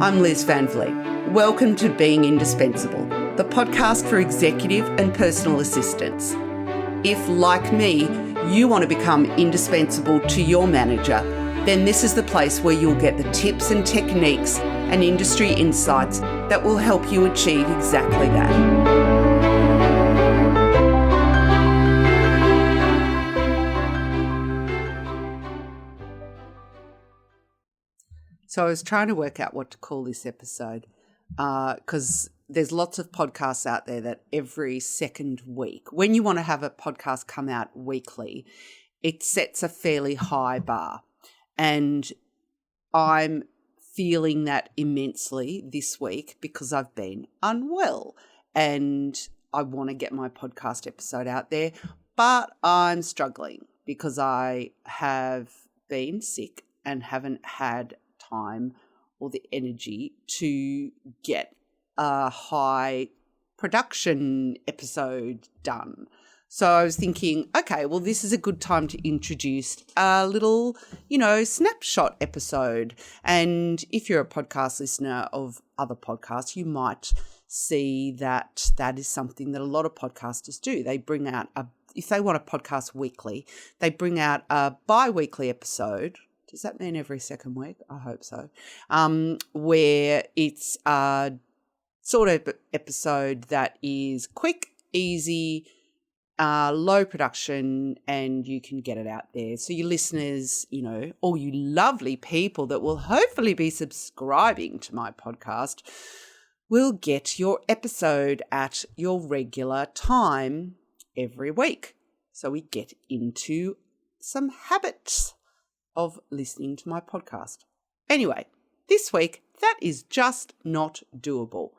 I'm Liz Van Vliet. Welcome to Being Indispensable, the podcast for executive and personal assistants. If, like me, you want to become indispensable to your manager, then this is the place where you'll get the tips and techniques and industry insights that will help you achieve exactly that. So I was trying to work out what to call this episode because there's lots of podcasts out there that every second week, when you want to have a podcast come out weekly, it sets a fairly high bar. And I'm feeling that immensely this week because I've been unwell and I want to get my podcast episode out there, but I'm struggling because I have been sick and haven't had time or the energy to get a high production episode done. So I was thinking, okay, well, this is a good time to introduce a little, snapshot episode. And if you're a podcast listener of other podcasts, you might see that that is something that a lot of podcasters do. They bring out if they want a podcast weekly, they bring out a bi-weekly episode. Does that mean every second week? I hope so. Where it's a sort of episode that is quick, easy, low production, and you can get it out there. So your listeners, all you lovely people that will hopefully be subscribing to my podcast will get your episode at your regular time every week. So we get into some habits of listening to my podcast. Anyway, this week, that is just not doable.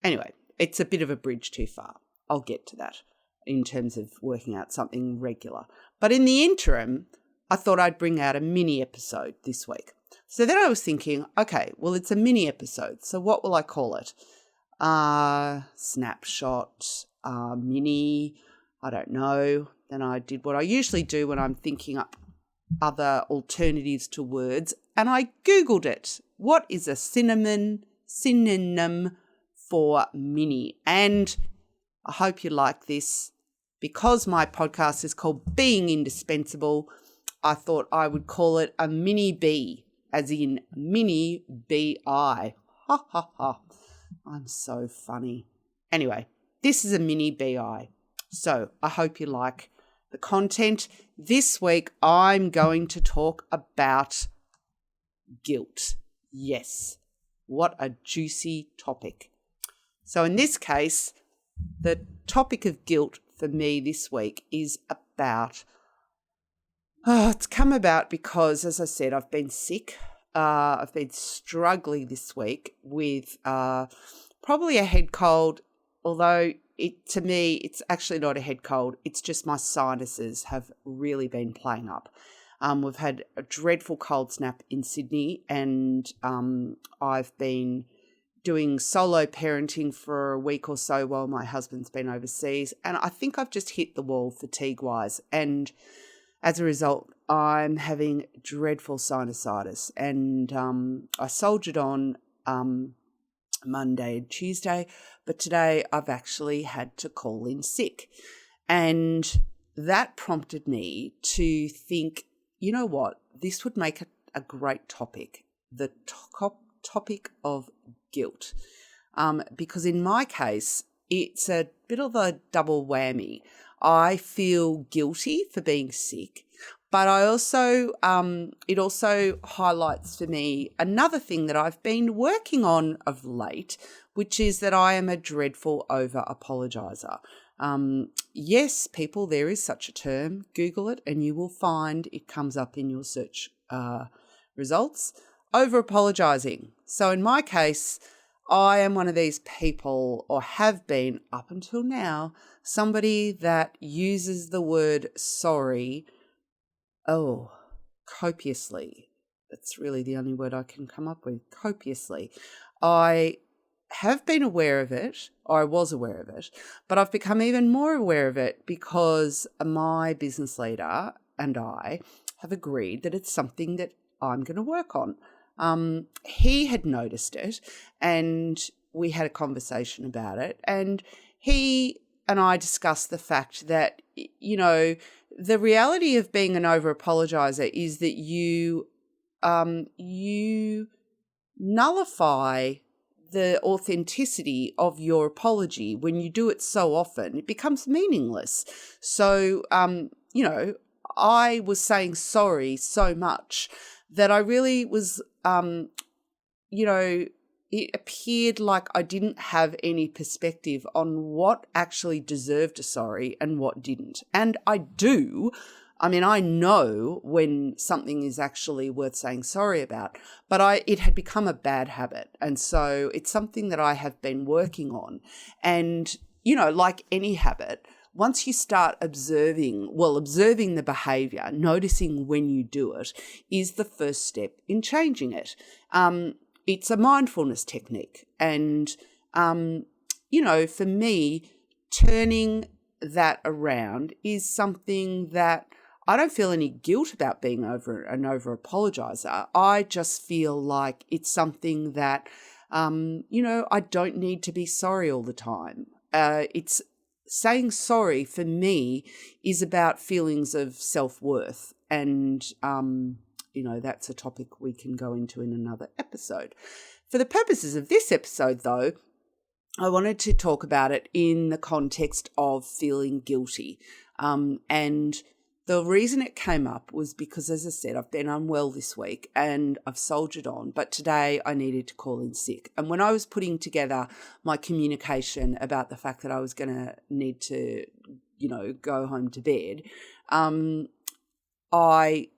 Anyway, it's a bit of a bridge too far. I'll get to that in terms of working out something regular. But in the interim, I thought I'd bring out a mini episode this week. So then I was thinking, okay, well, it's a mini episode. So what will I call it? Snapshot, mini, I don't know. Then I did what I usually do when I'm thinking up other alternatives to words, and I Googled it. What is a synonym for mini? And I hope you like this. Because my podcast is called Being Indispensable, I thought I would call it a Minibee, as in mini B-I. Ha ha ha. I'm so funny. Anyway, this is a mini B-I. So I hope you like the content. This week, I'm going to talk about guilt. Yes, what a juicy topic. So in this case, the topic of guilt for me this week is about, it's come about because, as I said, I've been sick. I've been struggling this week with probably a head cold, although to me, it's actually not a head cold. It's just my sinuses have really been playing up. We've had a dreadful cold snap in Sydney, and I've been doing solo parenting for a week or so while my husband's been overseas, and I think I've just hit the wall fatigue-wise, and as a result, I'm having dreadful sinusitis, and I soldiered on Monday and Tuesday, but today I've actually had to call in sick. And that prompted me to think, you know what, this would make a great topic, the topic of guilt. Because in my case, it's a bit of a double whammy. I feel guilty for being sick, but I also, it also highlights for me another thing that I've been working on of late, which is that I am a dreadful over-apologizer. Yes, people, there is such a term. Google it and you will find it comes up in your search results. Over-apologising. So in my case, I am one of these people, or have been up until now, somebody that uses the word sorry copiously. That's really the only word I can come up with, copiously. I have been aware of it, or I was aware of it, but I've become even more aware of it because my business leader and I have agreed that it's something that I'm going to work on. he had noticed it and we had a conversation about it, and he and I discussed the fact that, the reality of being an over-apologizer is that you nullify the authenticity of your apology. When you do it so often, it becomes meaningless. So, I was saying sorry so much that I really was, it appeared like I didn't have any perspective on what actually deserved a sorry and what didn't. And I do. I know when something is actually worth saying sorry about, but it had become a bad habit. And so it's something that I have been working on. And, like any habit, once you start observing the behaviour, noticing when you do it is the first step in changing it. It's a mindfulness technique. And, for me, turning that around is something that I don't feel any guilt about being an over-apologizer. I just feel like it's something that, I don't need to be sorry all the time. It's saying sorry for me is about feelings of self-worth, and, that's a topic we can go into in another episode. For the purposes of this episode, though, I wanted to talk about it in the context of feeling guilty. And the reason it came up was because, as I said, I've been unwell this week and I've soldiered on, but today I needed to call in sick. And when I was putting together my communication about the fact that I was going to need to, go home to bed, I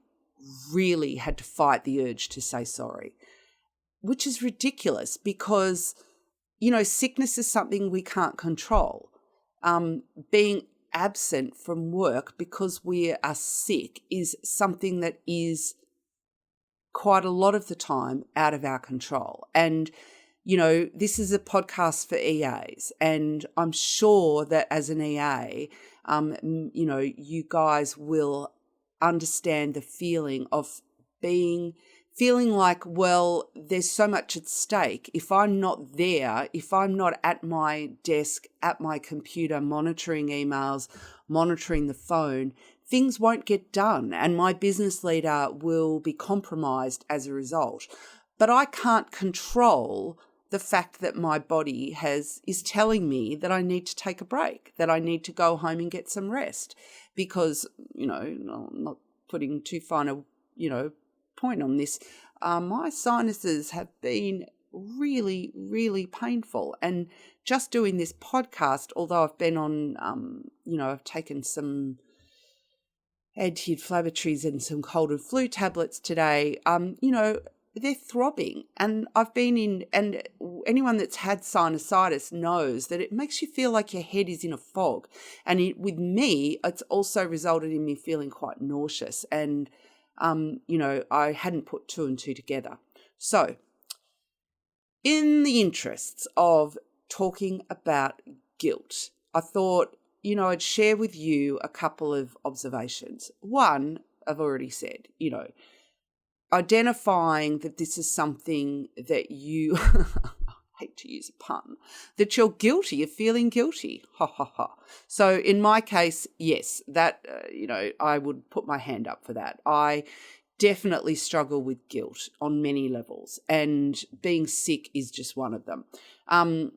really had to fight the urge to say sorry, which is ridiculous because, sickness is something we can't control. Being absent from work because we are sick is something that is quite a lot of the time out of our control. And, this is a podcast for EAs, and I'm sure that as an EA, you guys will understand the feeling of feeling like, well, there's so much at stake. If I'm not there, if I'm not at my desk, at my computer, monitoring emails, monitoring the phone, things won't get done and my business leader will be compromised as a result. But I can't control the fact that my body is telling me that I need to take a break, that I need to go home and get some rest because, I'm not putting too fine a, point on this, my sinuses have been really, really painful. And just doing this podcast, although I've been on, I've taken some anti-inflammatories and some cold and flu tablets today, they're throbbing. And I've been in, and anyone that's had sinusitis knows that it makes you feel like your head is in a fog. And with me, it's also resulted in me feeling quite nauseous. And I hadn't put two and two together. So, in the interests of talking about guilt, I thought, I'd share with you a couple of observations. One, I've already said, identifying that this is something that you, I hate to use a pun, that you're guilty of feeling guilty. Ha, ha, ha. So in my case, yes, that, I would put my hand up for that. I definitely struggle with guilt on many levels, and being sick is just one of them. I'm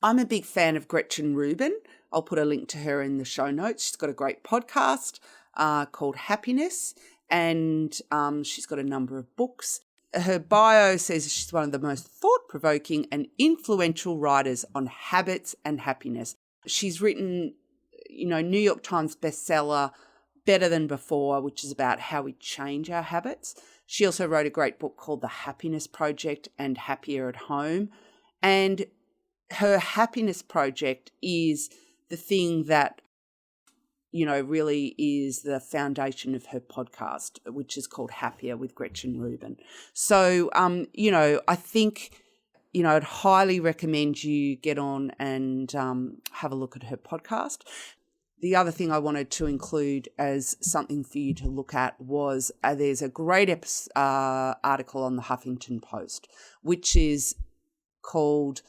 a big fan of Gretchen Rubin. I'll put a link to her in the show notes. She's got a great podcast called Happiness, and she's got a number of books. Her bio says she's one of the most thought-provoking and influential writers on habits and happiness. She's written, New York Times bestseller, Better Than Before, which is about how we change our habits. She also wrote a great book called The Happiness Project and Happier at Home. And her happiness project is the thing that, really is the foundation of her podcast, which is called Happier with Gretchen Rubin. So, I think, I'd highly recommend you get on and have a look at her podcast. the other thing I wanted to include as something for you to look at was there's a great article on the Huffington Post, which is called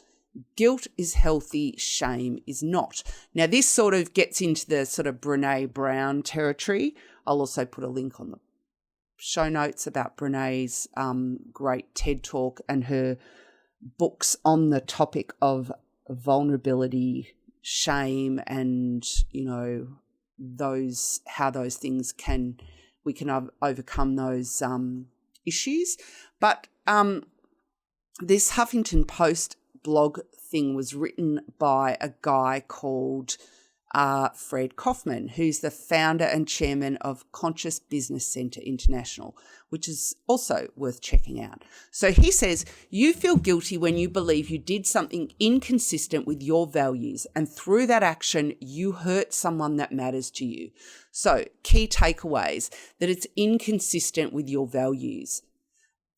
Guilt is Healthy, Shame is Not. Now, this sort of gets into the sort of Brene Brown territory. I'll also put a link on the show notes about Brene's great TED Talk and her books on the topic of vulnerability, shame, and, how those things we can overcome those issues. But this Huffington Post blog thing was written by a guy called Fred Kofman, who's the founder and chairman of Conscious Business Centre International, which is also worth checking out. So he says, you feel guilty when you believe you did something inconsistent with your values, and through that action, you hurt someone that matters to you. So key takeaways: that it's inconsistent with your values.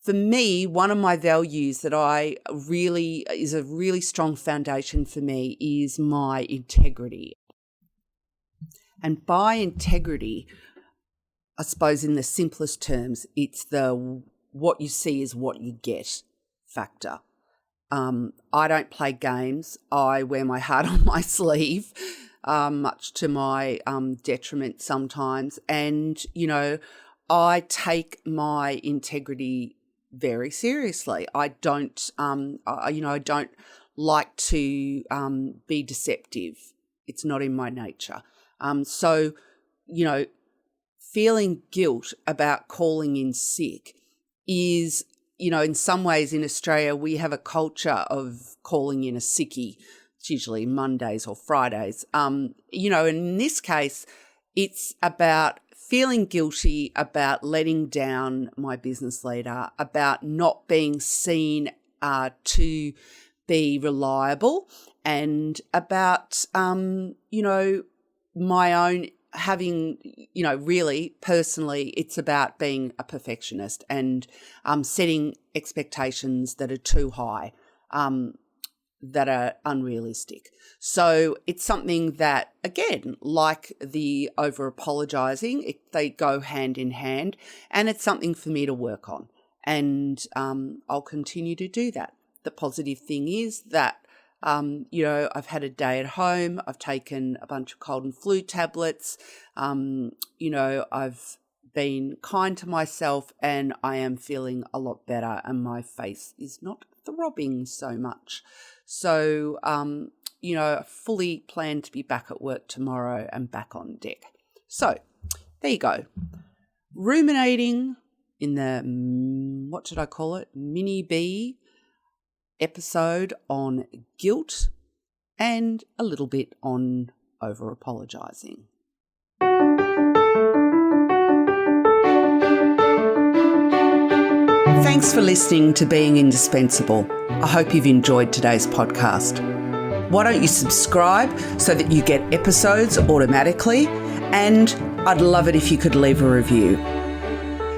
For me, one of my values that is a really strong foundation for me is my integrity. And by integrity, I suppose in the simplest terms, it's the what you see is what you get factor. I don't play games. I wear my heart on my sleeve, much to my detriment sometimes. And, I take my integrity very seriously. I don't, I don't like to be deceptive. It's not in my nature. So, feeling guilt about calling in sick is, in some ways in Australia, we have a culture of calling in a sickie. It's usually Mondays or Fridays. In this case, it's about feeling guilty about letting down my business leader, about not being seen to be reliable, and about, my own having, really personally, it's about being a perfectionist and setting expectations that are too high, that are unrealistic. So it's something that, again, like the over-apologising, they go hand in hand, and it's something for me to work on. And I'll continue to do that. The positive thing is that, I've had a day at home. I've taken a bunch of cold and flu tablets. I've been kind to myself, and I am feeling a lot better, and my face is not throbbing so much. So, I fully plan to be back at work tomorrow and back on deck. So there you go. Ruminating in the, what should I call it? Minibee episode on guilt and a little bit on over-apologising. Thanks for listening to Being Indispensable. I hope you've enjoyed today's podcast. Why don't you subscribe so that you get episodes automatically? And I'd love it if you could leave a review.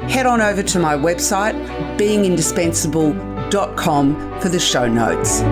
Head on over to my website, beingindispensable.com, for the show notes.